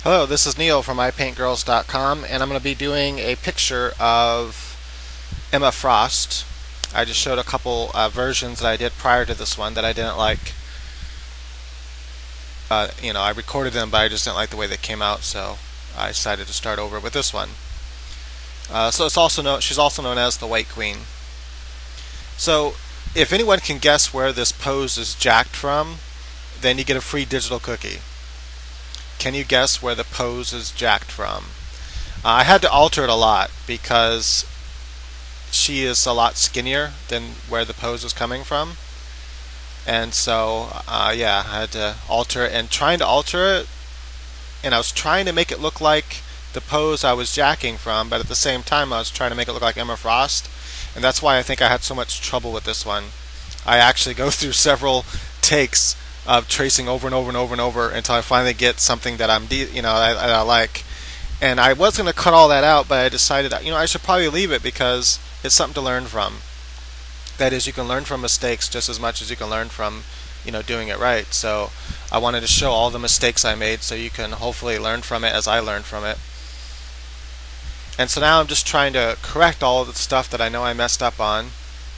Hello, this is Neil from iPaintGirls.com, and I'm going to be doing a picture of Emma Frost. I just showed a couple versions that I did prior to this one that I didn't like. I recorded them, but I just didn't like the way they came out, so I decided to start over with this one. So she's also known as the White Queen. So, if anyone can guess where this pose is jacked from, then you get a free digital cookie. Can you guess where the pose is jacked from? I had to alter it a lot because she is a lot skinnier than where the pose is coming from. And so, yeah, I had to alter it. And trying to alter it, and I was trying to make it look like the pose I was jacking from, but at the same time I was trying to make it look like Emma Frost. And that's why I think I had so much trouble with this one. I actually go through several takes of tracing over and over and over and over until I finally get something that I like. And I was going to cut all that out, but I decided I should probably leave it because it's something to learn from. That is, you can learn from mistakes just as much as you can learn from doing it right. So I wanted to show all the mistakes I made so you can hopefully learn from it as I learned from it. And so now I'm just trying to correct all of the stuff that I know I messed up on.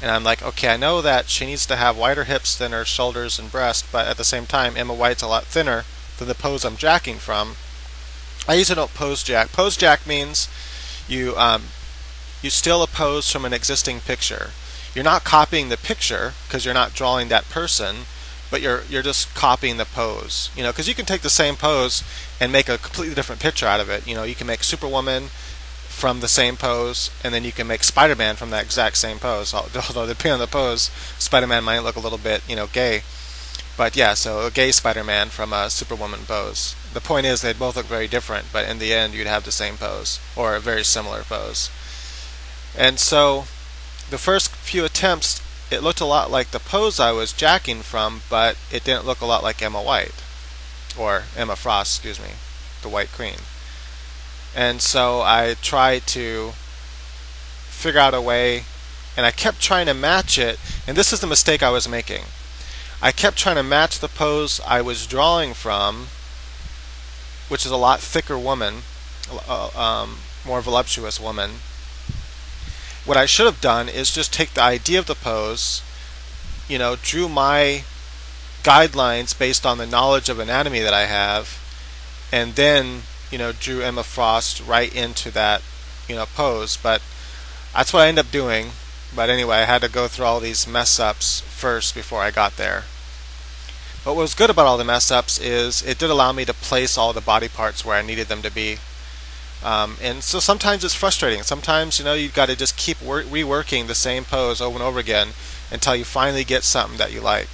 And I'm like, okay, I know that she needs to have wider hips than her shoulders and breast, but at the same time, Emma White's a lot thinner than the pose I'm jacking from. I usually don't pose jack. Pose jack means you steal a pose from an existing picture. You're not copying the picture because you're not drawing that person, but you're just copying the pose. Because you can take the same pose and make a completely different picture out of it. You can make Superwoman from the same pose, and then you can make Spider-Man from that exact same pose. Although depending on the pose, Spider-Man might look a little bit, gay. But yeah, so a gay Spider-Man from a Superwoman pose. The point is they both look very different, but in the end you'd have the same pose, or a very similar pose. And so the first few attempts, it looked a lot like the pose I was jacking from, but it didn't look a lot like Emma White. Or Emma Frost, excuse me, the White Queen. And so I tried to figure out a way, and I kept trying to match it, and this is the mistake I was making. I kept trying to match the pose I was drawing from, which is a lot thicker woman, more voluptuous woman. What I should have done is just take the idea of the pose, drew my guidelines based on the knowledge of anatomy that I have, and then drew Emma Frost right into that, pose. But that's what I ended up doing. But anyway, I had to go through all these mess ups first before I got there. But what was good about all the mess ups is it did allow me to place all the body parts where I needed them to be. And so sometimes it's frustrating. Sometimes, you've got to just keep reworking the same pose over and over again until you finally get something that you like.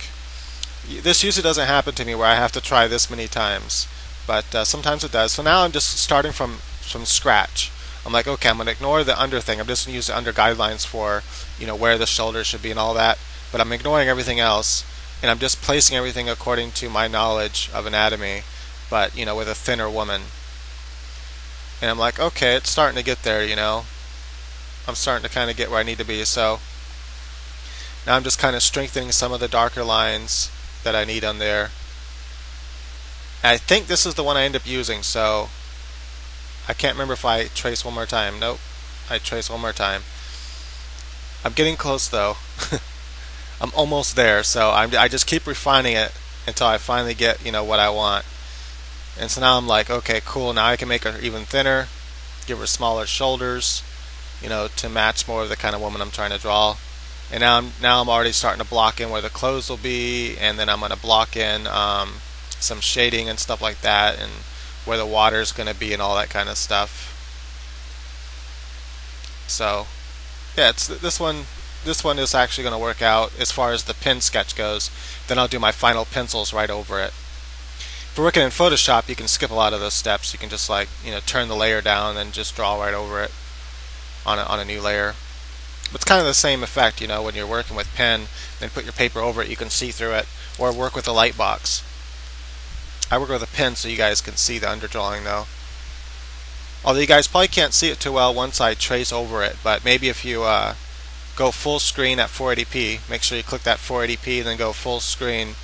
This usually doesn't happen to me where I have to try this many times. But sometimes it does. So now I'm just starting from scratch. I'm like, okay, I'm going to ignore the under thing. I'm just going to use the under guidelines for, where the shoulders should be and all that. But I'm ignoring everything else, and I'm just placing everything according to my knowledge of anatomy, but, with a thinner woman. And I'm like, okay, it's starting to get there, I'm starting to kind of get where I need to be. So now I'm just kind of strengthening some of the darker lines that I need on there. I think this is the one I end up using, so I can't remember if I trace one more time. Nope, I trace one more time. I'm getting close though. I'm almost there, so I just keep refining it until I finally get what I want. And so now I'm like, okay, cool. Now I can make her even thinner, give her smaller shoulders, to match more of the kind of woman I'm trying to draw. And now I'm already starting to block in where the clothes will be, and then I'm going to block in some shading and stuff like that, and where the water's going to be and all that kind of stuff. So yeah, this one is actually going to work out as far as the pen sketch goes. Then I'll do my final pencils right over it. If you're working in Photoshop, you can skip a lot of those steps. You can just turn the layer down and just draw right over it on a new layer. But it's kind of the same effect, when you're working with pen, then put your paper over it, you can see through it, or work with a light box. I work with a pen so you guys can see the underdrawing though. Although you guys probably can't see it too well once I trace over it, but maybe if you go full screen at 480p, make sure you click that 480p and then go full screen,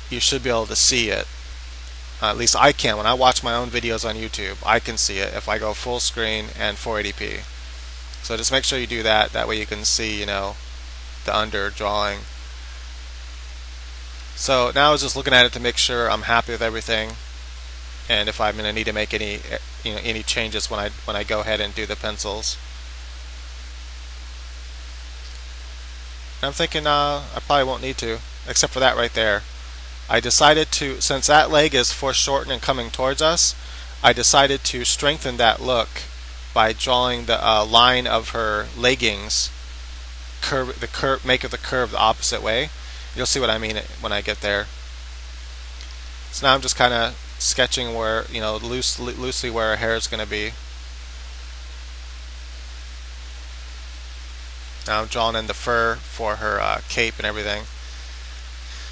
you should be able to see it. At least I can. When I watch my own videos on YouTube, I can see it if I go full screen and 480p. So just make sure you do that. That way you can see, the under drawing. So now I was just looking at it to make sure I'm happy with everything, and if I'm going to need to make any changes when I go ahead and do the pencils. And I'm thinking I probably won't need to, except for that right there. I decided to, since that leg is foreshortened and coming towards us, I decided to strengthen that look by drawing the line of her leggings, make the curve the opposite way. You'll see what I mean when I get there. So now I'm just kind of sketching where, loosely where her hair is going to be. Now I'm drawing in the fur for her cape and everything.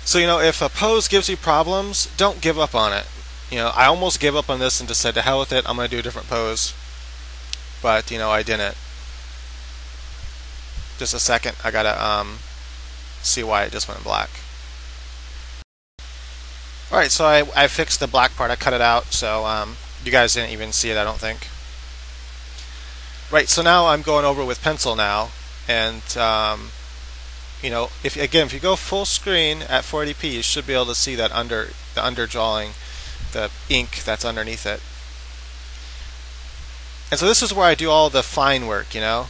So, if a pose gives you problems, don't give up on it. I almost gave up on this and just said, to hell with it, I'm going to do a different pose. But, I didn't. Just a second, I got to see why it just went black. Alright, so I fixed the black part. I cut it out, so you guys didn't even see it, I don't think. Right, so now I'm going over with pencil now. And, if you go full screen at 480p, you should be able to see that the under drawing, the ink that's underneath it. And so this is where I do all the fine work, where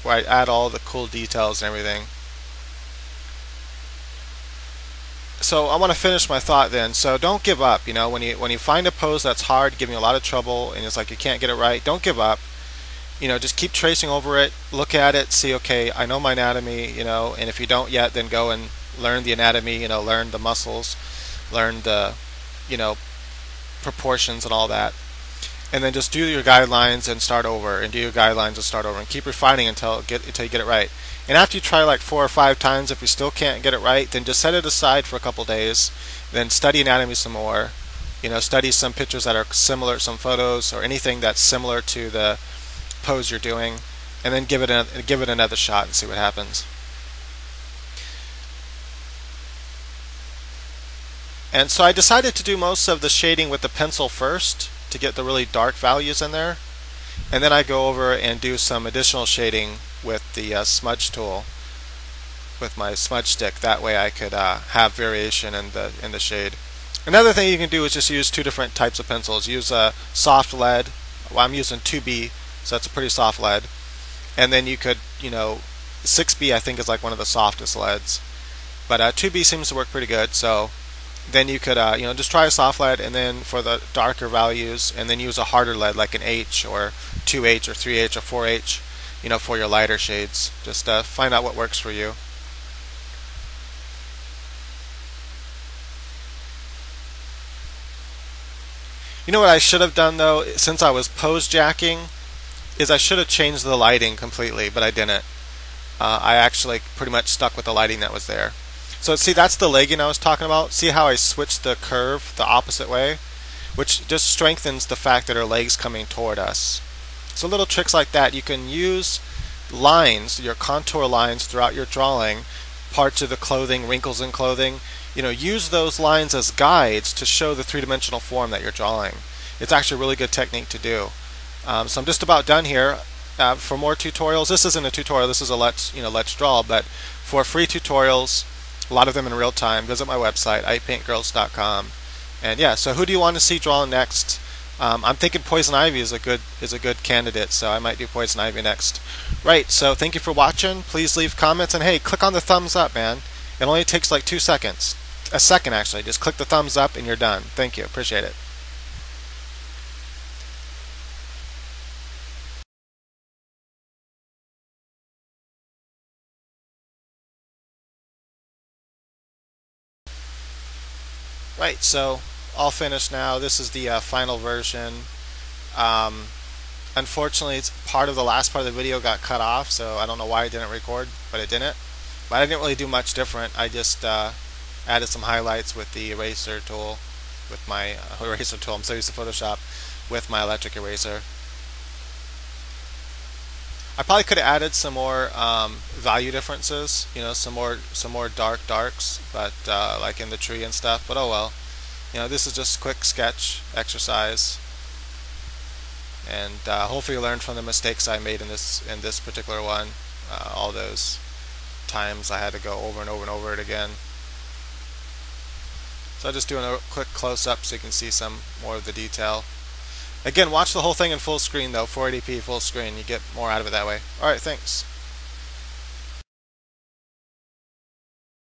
I add all the cool details and everything. So I want to finish my thought then. So don't give up. When you find a pose that's hard, giving you a lot of trouble, and it's like you can't get it right, don't give up. Just keep tracing over it, look at it, see, okay, I know my anatomy, and if you don't yet, then go and learn the anatomy, learn the muscles, learn the, proportions and all that. And then just do your guidelines and start over, and do your guidelines and start over, and keep refining until you get it right. And after you try like 4 or 5 times, if you still can't get it right, then just set it aside for a couple days, then study anatomy some more, study some pictures that are similar, some photos, or anything that's similar to the pose you're doing, and then give it another shot and see what happens. And so I decided to do most of the shading with the pencil first to get the really dark values in there, and then I go over and do some additional shading with the smudge tool, with my smudge stick. That way I could have variation in the shade. Another thing you can do is just use 2 different types of pencils. Use a soft lead. Well, I'm using 2B, so that's a pretty soft lead. And then you could, 6B I think is like one of the softest leads. But 2B seems to work pretty good. So then you could, just try a soft lead, and then for the darker values, and then use a harder lead like an H or 2H or 3H or 4H, for your lighter shades. Just find out what works for you. You know what I should have done though, since I was pose jacking, is I should have changed the lighting completely, but I didn't. I actually pretty much stuck with the lighting that was there. So see, that's the legging I was talking about. See how I switched the curve the opposite way, which just strengthens the fact that her leg's coming toward us. So little tricks like that, you can use lines, your contour lines throughout your drawing, parts of the clothing, wrinkles in clothing. Use those lines as guides to show the three-dimensional form that you're drawing. It's actually a really good technique to do. So I'm just about done here. For more tutorials, this isn't a tutorial, this is a let's draw, but for free tutorials, a lot of them in real time, visit my website, ipaintgirls.com. And yeah, so who do you want to see drawing next? I'm thinking Poison Ivy is a good candidate, so I might do Poison Ivy next. Right, so thank you for watching. Please leave comments, and hey, click on the thumbs up, man. It only takes like 2 seconds. A second actually. Just click the thumbs up and you're done. Thank you. Appreciate it. Right, so all finished now. This is the final version. Unfortunately, it's part of the last part of the video got cut off, so I don't know why it didn't record, but it didn't. But I didn't really do much different. I just added some highlights with the eraser tool, with my eraser tool. I'm so used to Photoshop with my electric eraser. I probably could have added some more value differences, some more darks, but like in the tree and stuff. But oh well. This is just a quick sketch exercise, and hopefully you learned from the mistakes I made in this particular one. All those times I had to go over and over and over it again. So I'm just doing a quick close-up so you can see some more of the detail. Again, watch the whole thing in full screen though, 480p full screen. You get more out of it that way. Alright, thanks.